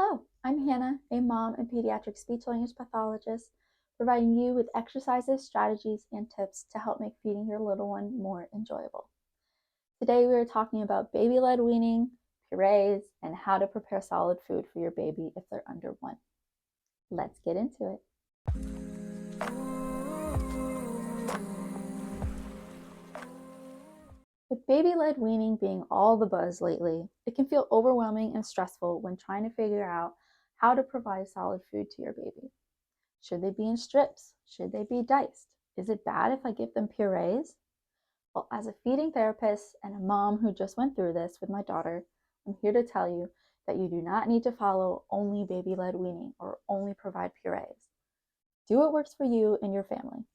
Hello, I'm Hannah, a mom and pediatric speech language pathologist, providing you with exercises, strategies, and tips to help make feeding your little one more enjoyable. Today we are talking about baby-led weaning, purees, and how to prepare solid food for your baby if they're under 1. Let's get into it. With baby-led weaning being all the buzz lately, it can feel overwhelming and stressful when trying to figure out how to provide solid food to your baby. Should they be in strips? Should they be diced? Is it bad if I give them purees? Well, as a feeding therapist and a mom who just went through this with my daughter, I'm here to tell you that you do not need to follow only baby-led weaning or only provide purees. Do what works for you and your family.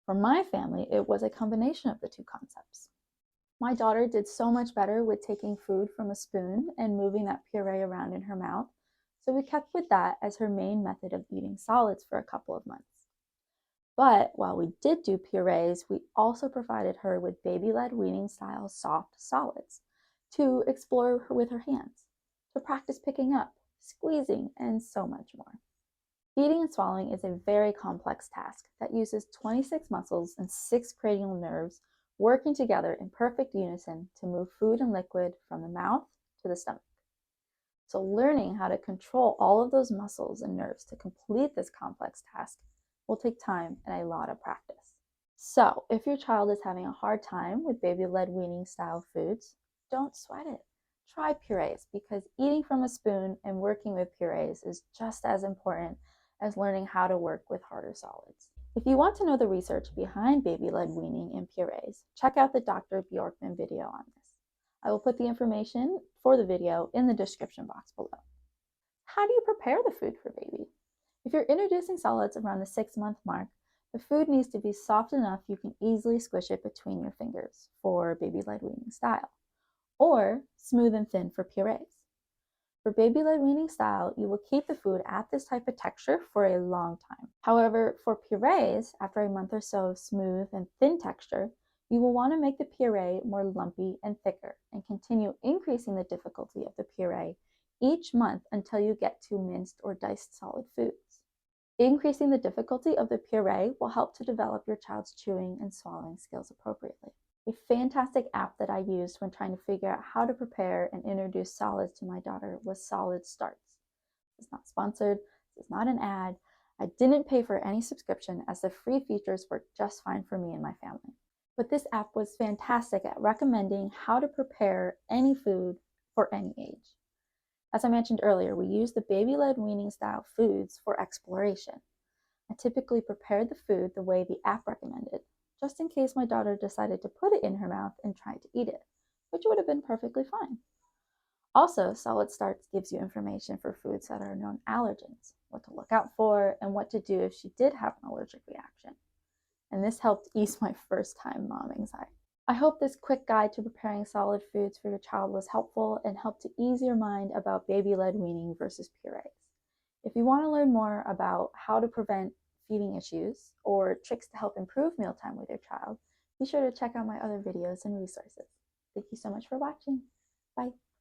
For my family, it was a combination of the two concepts. My daughter did so much better with taking food from a spoon and moving that puree around in her mouth, so we kept with that as her main method of eating solids for a couple of months. But while we did do purees, we also provided her with baby-led weaning style soft solids to explore with her hands, to practice picking up, squeezing, and so much more. Feeding and swallowing is a very complex task that uses 26 muscles and 6 cranial nerves working together in perfect unison to move food and liquid from the mouth to the stomach. So learning how to control all of those muscles and nerves to complete this complex task will take time and a lot of practice. So if your child is having a hard time with baby-led weaning style foods, don't sweat it. Try purees, because eating from a spoon and working with purees is just as important as learning how to work with harder solids. If you want to know the research behind baby-led weaning and purees, check out the Dr. Bjorkman video on this. I will put the information for the video in the description box below. How do you prepare the food for baby? If you're introducing solids around the 6-month mark, the food needs to be soft enough you can easily squish it between your fingers for baby-led weaning style, or smooth and thin for purees. For baby-led weaning style, you will keep the food at this type of texture for a long time. However, for purees, after a month or so of smooth and thin texture, you will want to make the puree more lumpy and thicker and continue increasing the difficulty of the puree each month until you get to minced or diced solid foods. Increasing the difficulty of the puree will help to develop your child's chewing and swallowing skills appropriately. A fantastic app that I used when trying to figure out how to prepare and introduce solids to my daughter was Solid Starts. It's not sponsored, it's not an ad. I didn't pay for any subscription, as the free features worked just fine for me and my family. But this app was fantastic at recommending how to prepare any food for any age. As I mentioned earlier, we use the baby-led weaning style foods for exploration. I typically prepared the food the way the app recommended, just in case my daughter decided to put it in her mouth and try to eat it, which would have been perfectly fine. Also, Solid Starts gives you information for foods that are known allergens, what to look out for, and what to do if she did have an allergic reaction. And this helped ease my first-time mom anxiety. I hope this quick guide to preparing solid foods for your child was helpful and helped to ease your mind about baby-led weaning versus purees. If you want to learn more about how to prevent feeding issues or tricks to help improve mealtime with your child, be sure to check out my other videos and resources. Thank you so much for watching. Bye.